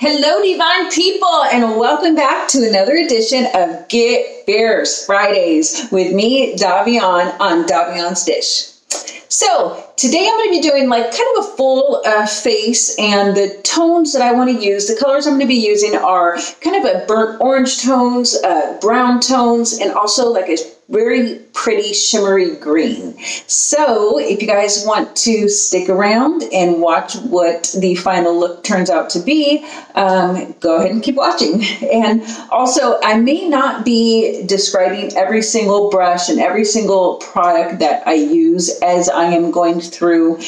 Hello, divine people, and welcome back to another edition of Get Fierce Fridays with me, Davion, on Davion's Dish. So today I'm going to be doing like kind of a full face, and the tones that I want to use, the colors I'm going to be using are kind of a burnt orange tones, brown tones, and also like a very pretty shimmery green. So if you guys want to stick around and watch what the final look turns out to be, go ahead and keep watching. And also, I may not be describing every single brush and every single product that I use as I am going through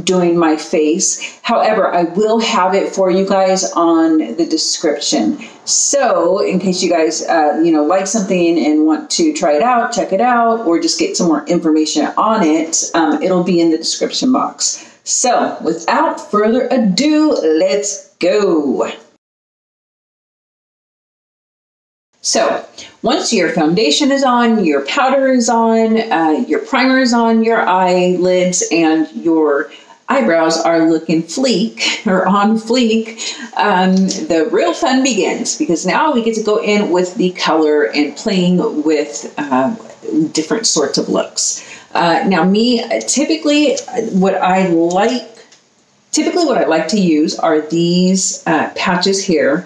doing my face. However, I will have it for you guys on the description. So in case you guys, like something and want to try it out, check it out, or just get some more information on it, it'll be in the description box. So without further ado, let's go. So once your foundation is on, your powder is on, your primer is on your eyelids, and your eyebrows are looking fleek or on fleek, the real fun begins, because now we get to go in with the color and playing with different sorts of looks. Now me, typically what I like to use are these patches here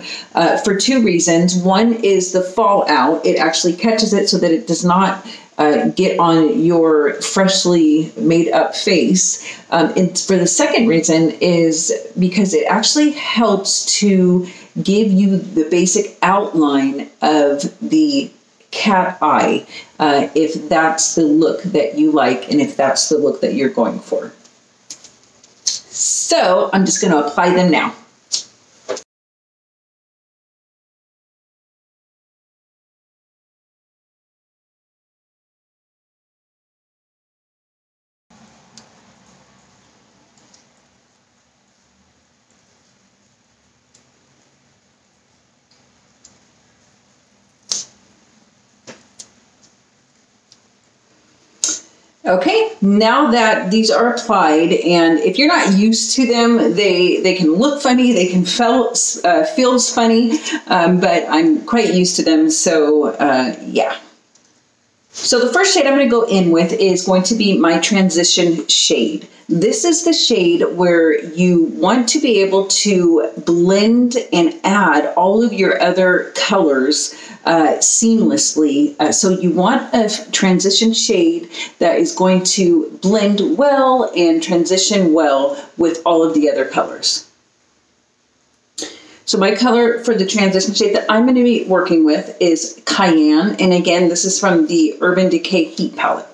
for two reasons. One is the fallout. It actually catches it so that it does not get on your freshly made up face. And for the second reason is because it actually helps to give you the basic outline of the cat eye, if that's the look that you like and if that's the look that you're going for. So I'm just going to apply them now. Okay, now that these are applied, and if you're not used to them, they can look funny, they can feels funny, but I'm quite used to them, so yeah. So the first shade I'm going to go in with is going to be my transition shade. This is the shade where you want to be able to blend and add all of your other colors seamlessly. So you want a transition shade that is going to blend well and transition well with all of the other colors. So my color for the transition shade that I'm going to be working with is Cayenne. And again, this is from the Urban Decay Heat palette.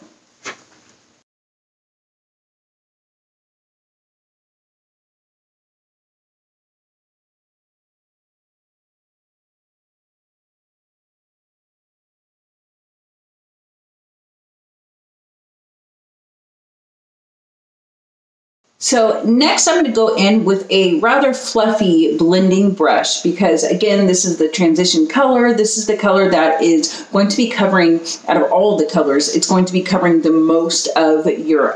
So next I'm going to go in with a rather fluffy blending brush, because again, this is the transition color. This is the color that is going to be covering, out of all the colors, it's going to be covering the most of your,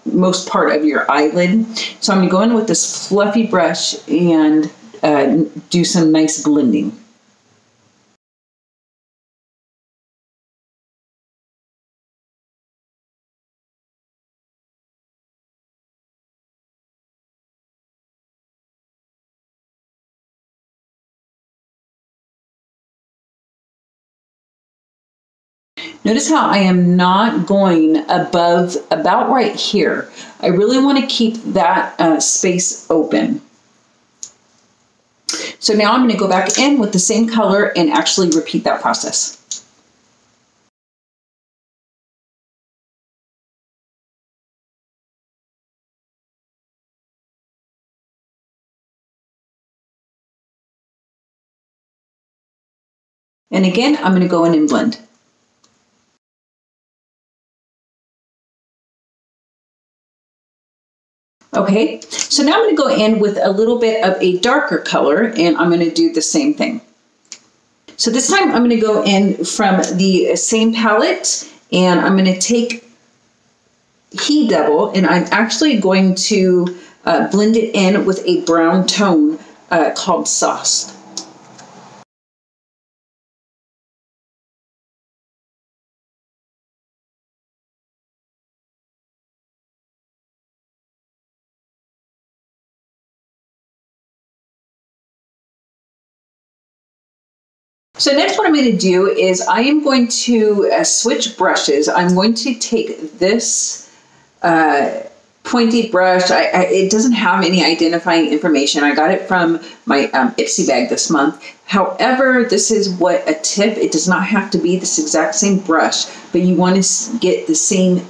most part of your eyelid. So I'm going to go in with this fluffy brush and do some nice blending. Notice how I am not going above, about right here. I really want to keep that space open. So now I'm going to go back in with the same color and actually repeat that process. And again, I'm going to go in and blend. Okay, so now I'm going to go in with a little bit of a darker color, and I'm going to do the same thing. So this time I'm going to go in from the same palette, and I'm going to take Heat Double, and I'm actually going to blend it in with a brown tone called Sauce. So next what I'm going to do is I am going to switch brushes. I'm going to take this pointy brush. It doesn't have any identifying information. I got it from my Ipsy bag this month. However, this is what a tip. It does not have to be this exact same brush, but you want to get the same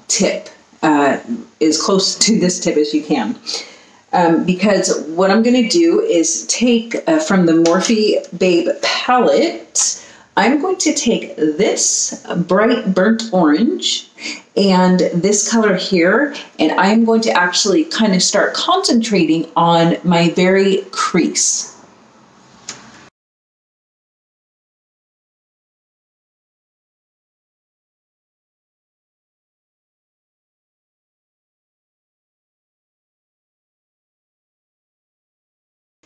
tip, as close to this tip as you can. Because what I'm going to do is take from the Morphe Babe palette, I'm going to take this bright burnt orange and this color here, and I'm going to actually kind of start concentrating on my very crease.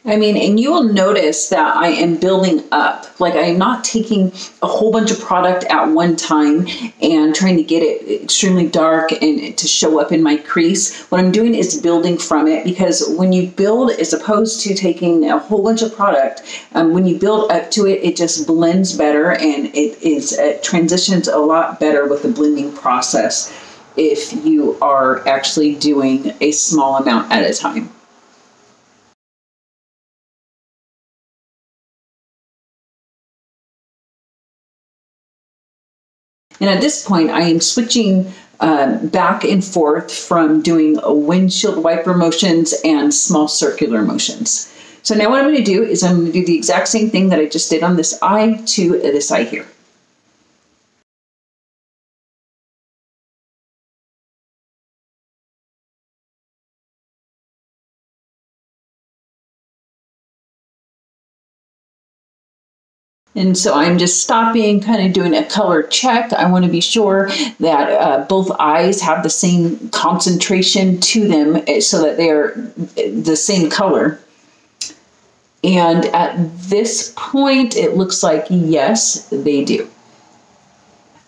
I mean, and you will notice that I am building up. Like, I am not taking a whole bunch of product at one time and trying to get it extremely dark and to show up in my crease. What I'm doing is building from it, because when you build, as opposed to taking a whole bunch of product, when you build up to it, it just blends better, and it transitions a lot better with the blending process if you are actually doing a small amount at a time. And at this point, I am switching back and forth from doing windshield wiper motions and small circular motions. So now what I'm going to do is I'm going to do the exact same thing that I just did on this eye to this eye here. And so I'm just stopping, kind of doing a color check. I want to be sure that both eyes have the same concentration to them so that they are the same color. And at this point, it looks like, yes, they do.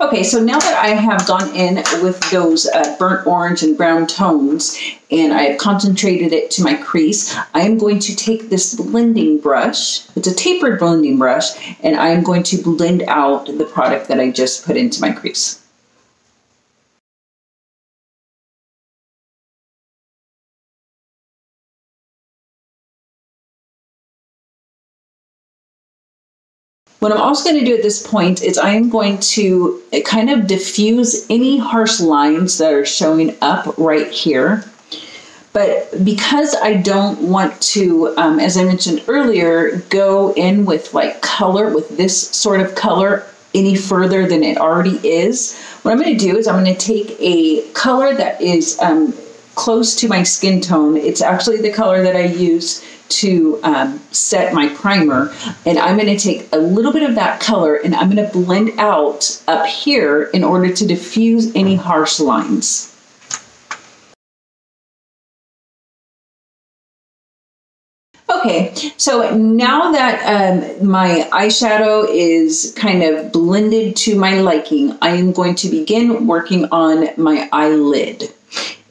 Okay, so now that I have gone in with those burnt orange and brown tones, and I have concentrated it to my crease, I am going to take this blending brush. It's a tapered blending brush, and I'm going to blend out the product that I just put into my crease. What I'm also going to do at this point is I'm going to kind of diffuse any harsh lines that are showing up right here. But because I don't want to, as I mentioned earlier, go in with like color, with this sort of color any further than it already is, what I'm going to do is I'm going to take a color that is close to my skin tone. It's actually the color that I use to set my primer, and I'm going to take a little bit of that color and I'm going to blend out up here in order to diffuse any harsh lines. Okay, so now that my eyeshadow is kind of blended to my liking, I am going to begin working on my eyelid.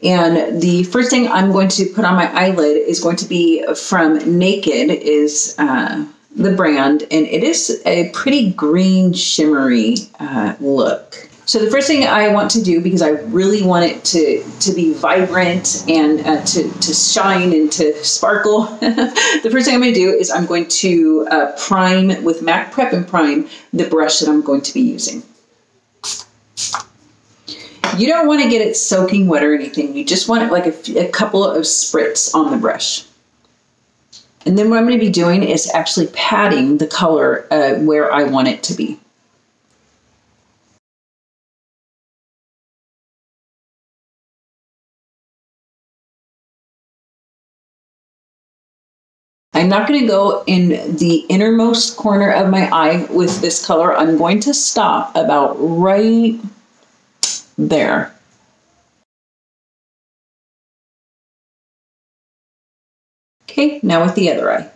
And the first thing I'm going to put on my eyelid is going to be from Naked, is the brand, and it is a pretty green shimmery look. So the first thing I want to do, because I really want it to be vibrant and to shine and to sparkle, the first thing I'm going to do is I'm going to prime with MAC Prep and Prime the brush that I'm going to be using. You don't want to get it soaking wet or anything. You just want it like a couple of spritz on the brush. And then what I'm going to be doing is actually patting the color where I want it to be. I'm not going to go in the innermost corner of my eye with this color. I'm going to stop about right there. Okay, now with the other eye.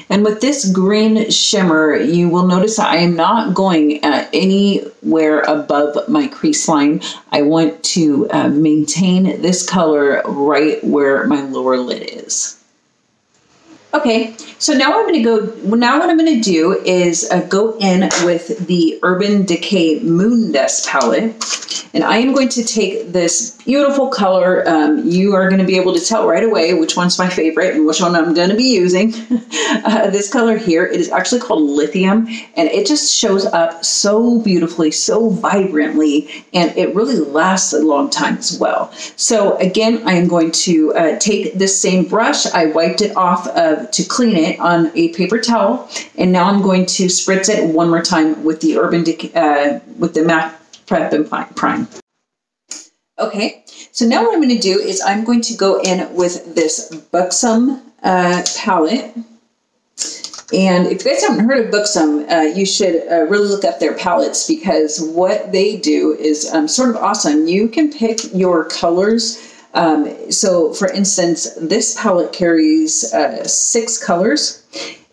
And with this green shimmer, you will notice that I am not going anywhere above my crease line. I want to maintain this color right where my lower lid is. Okay, so now what I'm going to do is go in with the Urban Decay Moondust palette, and I am going to take this beautiful color. You are going to be able to tell right away which one's my favorite and which one I'm going to be using. This color here, it is actually called Lithium, and it just shows up so beautifully, so vibrantly, and it really lasts a long time as well. So again, I am going to take this same brush. I wiped it off to clean it on a paper towel, and now I'm going to spritz it one more time with the with the MAC Prep and Prime. Okay, so now what I'm going to do is I'm going to go in with this Buxom palette. And if you guys haven't heard of Buxom, you should really look up their palettes, because what they do is sort of awesome. You can pick your colors. So for instance, this palette carries 6 colors,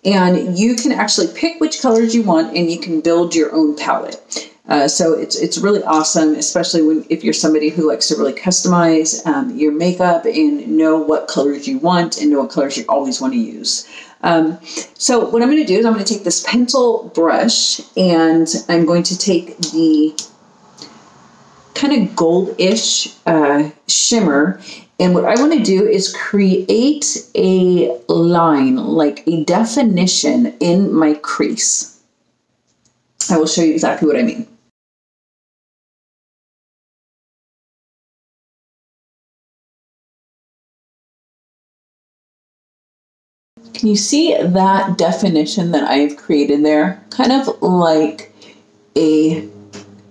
and you can actually pick which colors you want, and you can build your own palette. So it's really awesome, especially if you're somebody who likes to really customize your makeup and know what colors you want and know what colors you always want to use. So what I'm going to do is I'm going to take this pencil brush, and I'm going to take the kind of goldish shimmer, and what I want to do is create a line, like a definition in my crease. I will show you exactly what I mean. Can you see that definition that I've created there? Kind of like a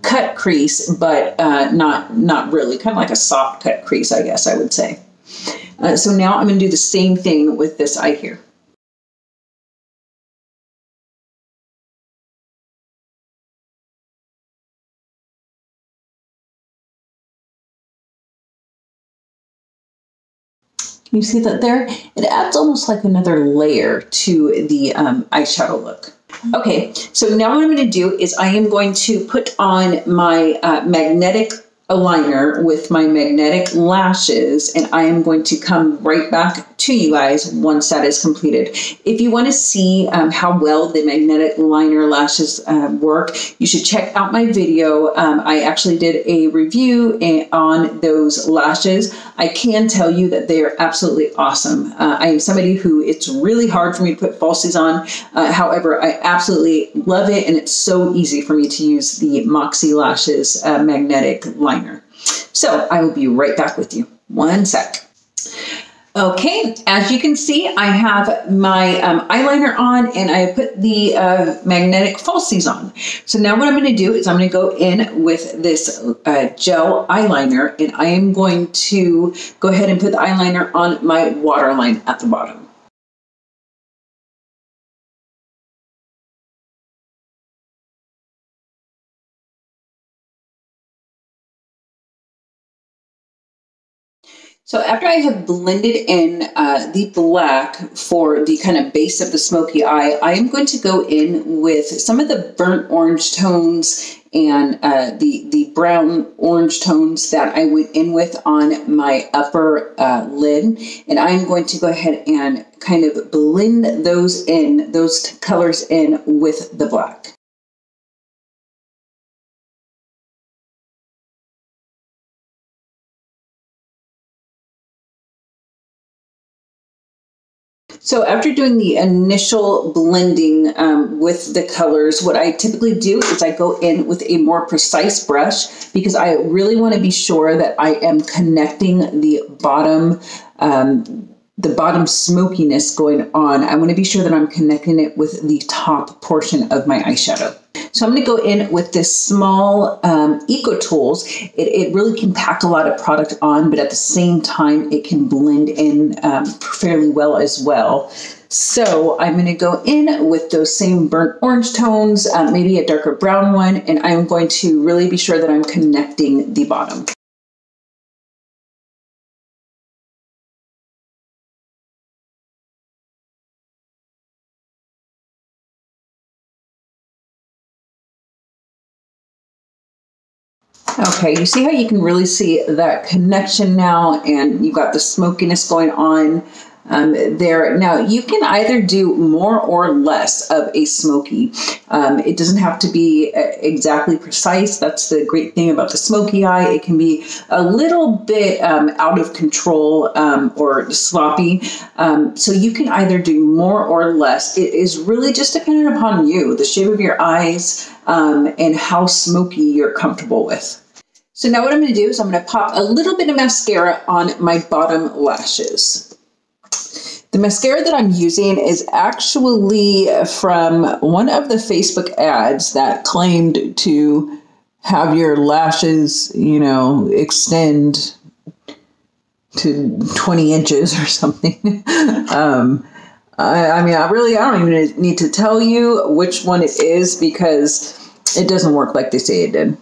cut crease, but not really. Kind of like a soft cut crease, I guess I would say. So now I'm going to do the same thing with this eye here. Can you see that there? It adds almost like another layer to the eyeshadow look. Okay, so now what I'm going to do is I am going to put on my magnetic aligner with my magnetic lashes, and I am going to come right back to you guys once that is completed. If you want to see how well the magnetic liner lashes work, you should check out my video. I actually did a review on those lashes. I can tell you that they are absolutely awesome. I am somebody who, it's really hard for me to put falsies on. However, I absolutely love it, and it's so easy for me to use the Moxie Lashes magnetic liner. So I will be right back with you. One sec. Okay, as you can see, I have my eyeliner on, and I put the magnetic falsies on. So now what I'm going to do is I'm going to go in with this gel eyeliner, and I am going to go ahead and put the eyeliner on my waterline at the bottom. So after I have blended in the black for the kind of base of the smoky eye, I am going to go in with some of the burnt orange tones and the brown orange tones that I went in with on my upper lid. And I'm going to go ahead and kind of blend those colors in with the black. So after doing the initial blending with the colors, what I typically do is I go in with a more precise brush, because I really want to be sure that I am connecting the bottom smokiness going on. I want to be sure that I'm connecting it with the top portion of my eyeshadow. So I'm going to go in with this small Eco Tools. It really can pack a lot of product on, but at the same time, it can blend in fairly well as well. So I'm going to go in with those same burnt orange tones, maybe a darker brown one, and I'm going to really be sure that I'm connecting the bottom. Okay, you see how you can really see that connection now, and you've got the smokiness going on there. Now, you can either do more or less of a smoky. It doesn't have to be exactly precise. That's the great thing about the smoky eye. It can be a little bit out of control or sloppy. So you can either do more or less. It is really just dependent upon you, the shape of your eyes, and how smoky you're comfortable with. So now what I'm going to do is I'm going to pop a little bit of mascara on my bottom lashes. The mascara that I'm using is actually from one of the Facebook ads that claimed to have your lashes, you know, extend to 20 inches or something. I mean, I don't even need to tell you which one it is because it doesn't work like they say it did.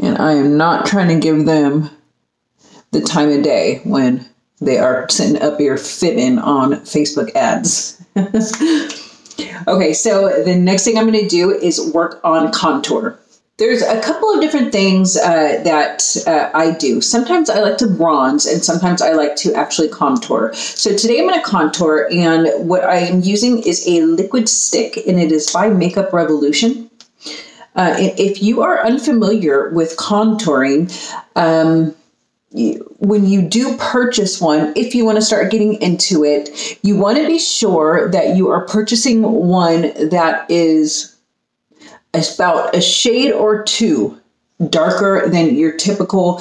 And I am not trying to give them the time of day when they are sitting up here fitting on Facebook ads. Okay, so the next thing I'm going to do is work on contour. There's a couple of different things that I do. Sometimes I like to bronze and sometimes I like to actually contour. So today I'm going to contour, and what I am using is a liquid stick, and it is by Makeup Revolution. If you are unfamiliar with contouring, when you do purchase one, if you want to start getting into it, you want to be sure that you are purchasing one that is about a shade or two darker than your typical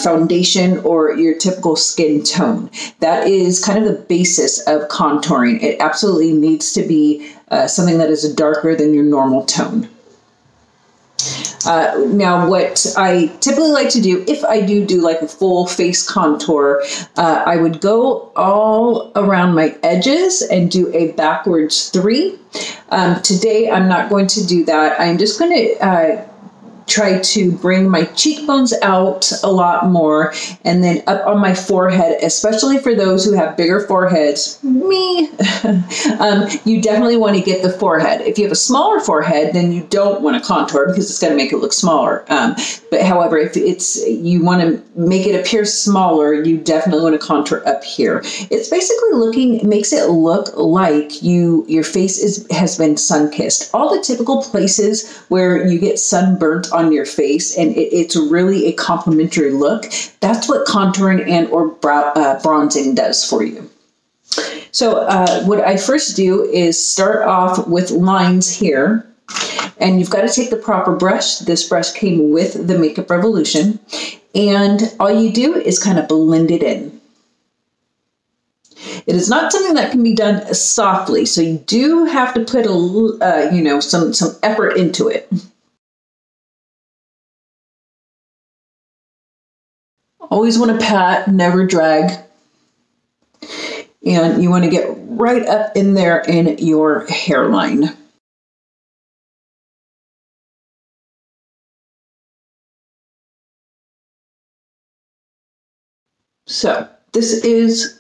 foundation or your typical skin tone. That is kind of the basis of contouring. It absolutely needs to be something that is darker than your normal tone. Now, what I typically like to do, if I do like a full face contour, I would go all around my edges and do a backwards 3. Today, I'm not going to do that. I'm just going to try to bring my cheekbones out a lot more and then up on my forehead, especially for those who have bigger foreheads. Me, you definitely want to get the forehead. If you have a smaller forehead, then you don't want to contour because it's going to make it look smaller. But however, if you want to make it appear smaller, you definitely want to contour up here. It's basically makes it look like your face has been sun-kissed. All the typical places where you get sunburnt on your face, and it's really a complimentary look. That's what contouring and or bronzing does for you. So what I first do is start off with lines here, and you've got to take the proper brush. This brush came with the Makeup Revolution, and all you do is kind of blend it in. It is not something that can be done softly, so you do have to put some effort into it. Always want to pat, never drag. And you want to get right up in there in your hairline. So this is,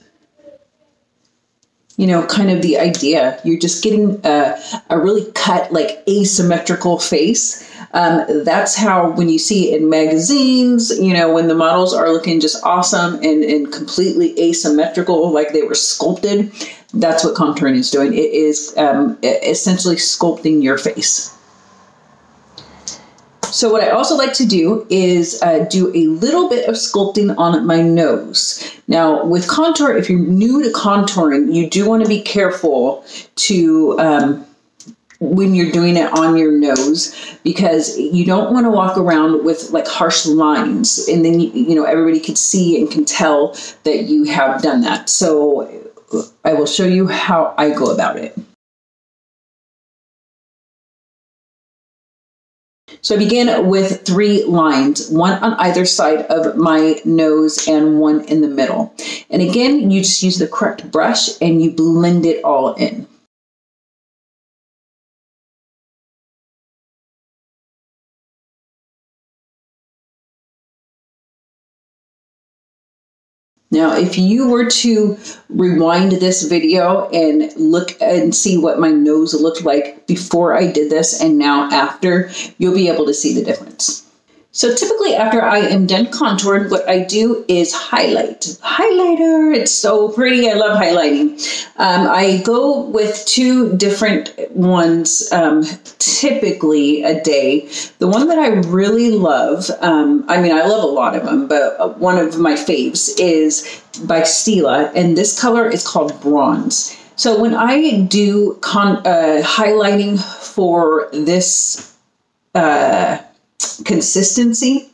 kind of the idea. You're just getting a really cut, like asymmetrical face. That's how, when you see it in magazines, when the models are looking just awesome and completely asymmetrical, like they were sculpted, that's what contouring is doing. It is essentially sculpting your face. So what I also like to do is do a little bit of sculpting on my nose. Now, with contour, if you're new to contouring, you do want to be careful to when you're doing it on your nose, because you don't want to walk around with like harsh lines, and then everybody can see and can tell that you have done that. So I will show you how I go about it. So I begin with 3 lines, one on either side of my nose and one in the middle. And again, you just use the correct brush and you blend it all in. Now, if you were to rewind this video and look and see what my nose looked like before I did this and now after, you'll be able to see the difference. So typically after I am done contouring, what I do is highlight. Highlighter, it's so pretty. I love highlighting. I go with 2 different ones, typically a day. The one that I really love, I mean, I love a lot of them, but one of my faves is by Stila, and this color is called Bronze. So when I do highlighting for this consistency,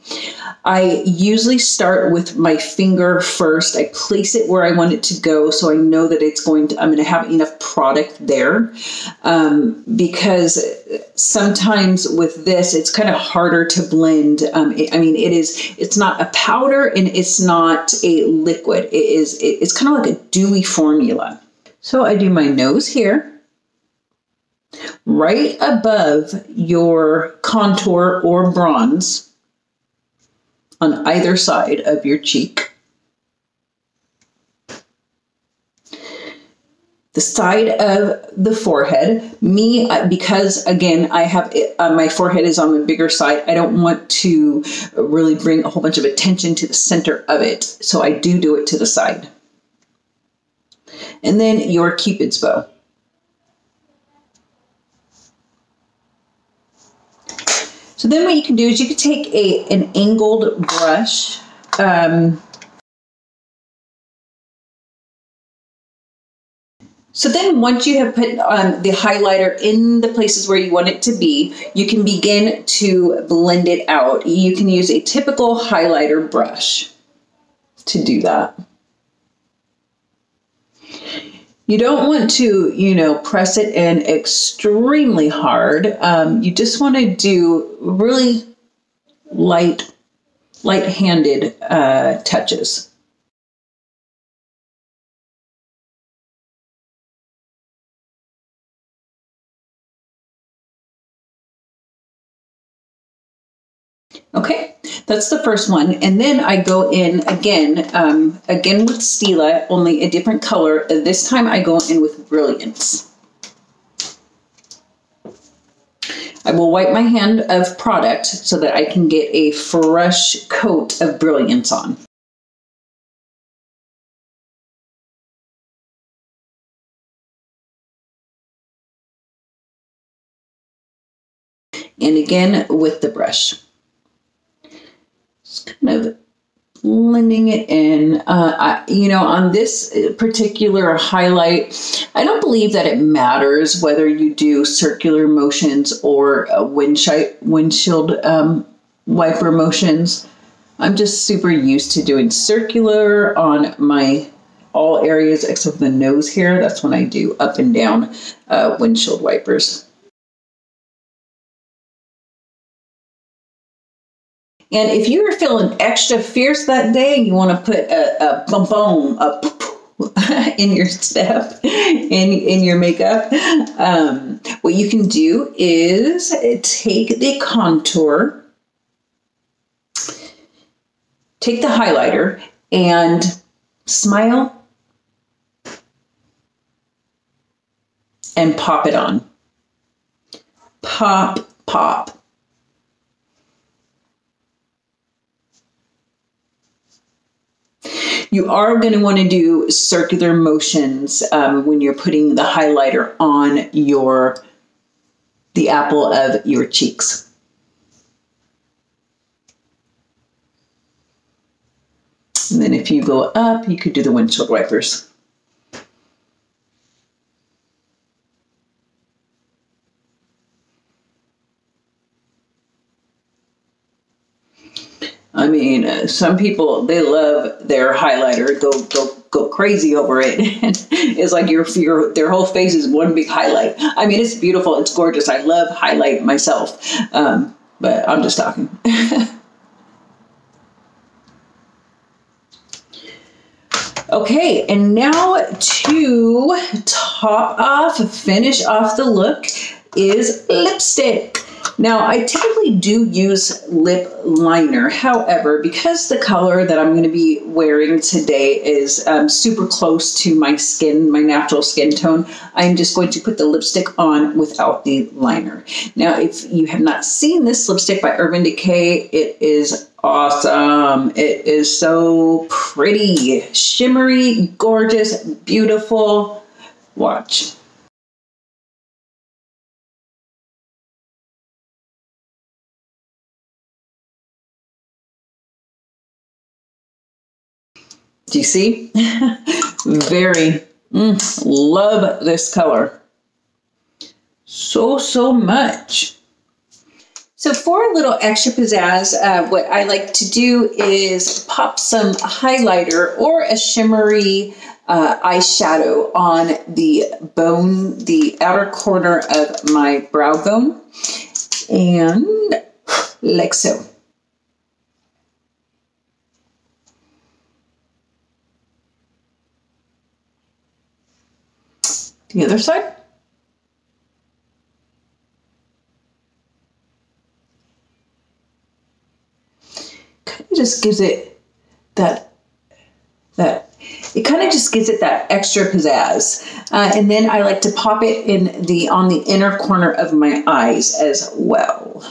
I usually start with my finger first. I place it where I want it to go, so I know that I'm going to have enough product there. Because sometimes with this, it's kind of harder to blend. I mean, it's not a powder and it's not a liquid. It's kind of like a dewy formula. So I do my nose here, right above your contour or bronze on either side of your cheek. The side of the forehead, because again, I have my forehead is on the bigger side. I don't want to really bring a whole bunch of attention to the center of it. So I do it to the side. And then your Cupid's bow. So then what you can do is you can take an angled brush. So then once you have put the highlighter in the places where you want it to be, you can begin to blend it out. You can use a typical highlighter brush to do that. You don't want to, press it in extremely hard. You just want to do really light-handed touches. Okay, that's the first one. And then I go in again with Stila, only a different color. This time I go in with Brilliance. I will wipe my hand of product so that I can get a fresh coat of Brilliance on. And again with the brush. Just kind of blending it in. On this particular highlight, I don't believe that it matters whether you do circular motions or windshield wiper motions. I'm just super used to doing circular on all areas except for the nose here. That's when I do up and down windshield wipers. And if you're feeling extra fierce that day, you want to put a boom in your step, in your makeup, what you can do is take the contour, take the highlighter, and smile and pop it on. Pop, pop. You are going to want to do circular motions when you're putting the highlighter on the apple of your cheeks. And then if you go up, you could do the windshield wipers. I mean, some people, they love their highlighter, go crazy over it. It's like their whole face is one big highlight. I mean, it's beautiful. It's gorgeous. I love highlight myself. But I'm just talking. Okay, and now to finish off the look is lipstick. Now, I typically do use lip liner. However, because the color that I'm going to be wearing today is super close to my skin, my natural skin tone, I'm just going to put the lipstick on without the liner. Now, if you have not seen this lipstick by Urban Decay, it is awesome. It is so pretty, shimmery, gorgeous, beautiful. Watch. Do you see? Very, love this color. So much. So for a little extra pizzazz, what I like to do is pop some highlighter or a shimmery eyeshadow on the bone, the outer corner of my brow bone, and like so. The other side. Kind of just gives it that extra pizzazz. And then I like to pop it on the inner corner of my eyes as well.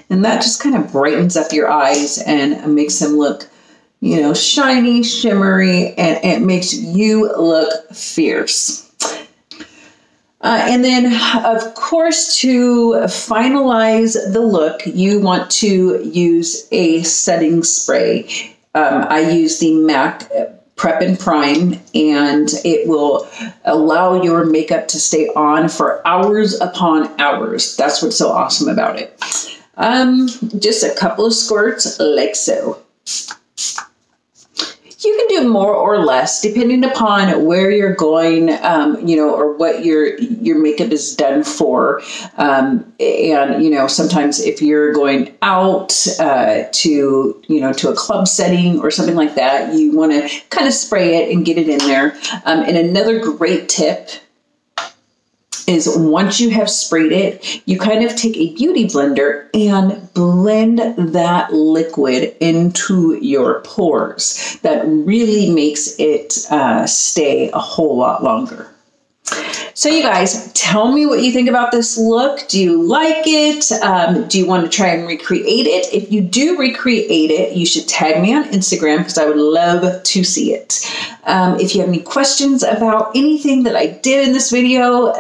And that just kind of brightens up your eyes and makes them look, you know, shiny, shimmery, and it makes you look fierce. And then, of course, to finalize the look, you want to use a setting spray. I use the MAC Prep and Prime, and it will allow your makeup to stay on for hours upon hours. That's what's so awesome about it. Just a couple of squirts like so. You can do more or less depending upon where you're going, you know, or what your makeup is done for. And, you know, sometimes if you're going out to a club setting or something like that, you want to kind of spray it and get it in there. And another great tip is once you have sprayed it, you kind of take a beauty blender and blend that liquid into your pores. That really makes it stay a whole lot longer. So you guys, tell me what you think about this look. Do you like it? Do you want to try and recreate it? If you do recreate it, you should tag me on Instagram because I would love to see it. If you have any questions about anything that I did in this video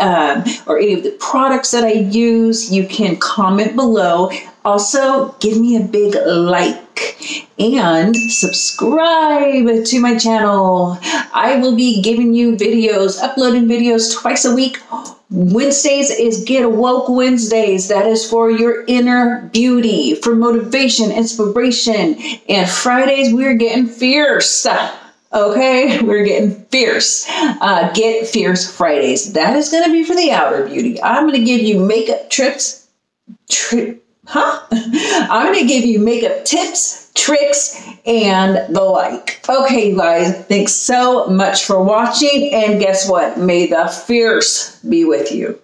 or any of the products that I use, you can comment below. Also, give me a big like and subscribe to my channel. I will be giving you videos, uploading videos twice a week. Wednesdays is Get Woke Wednesdays. That is for your inner beauty, for motivation, inspiration. And Fridays, we're getting fierce. Okay, we're getting fierce. Get Fierce Fridays. That is going to be for the outer beauty. I'm going to give you makeup tips. I'm going to give you makeup tips, tricks, and the like. Okay, you guys, thanks so much for watching. And guess what? May the fierce be with you.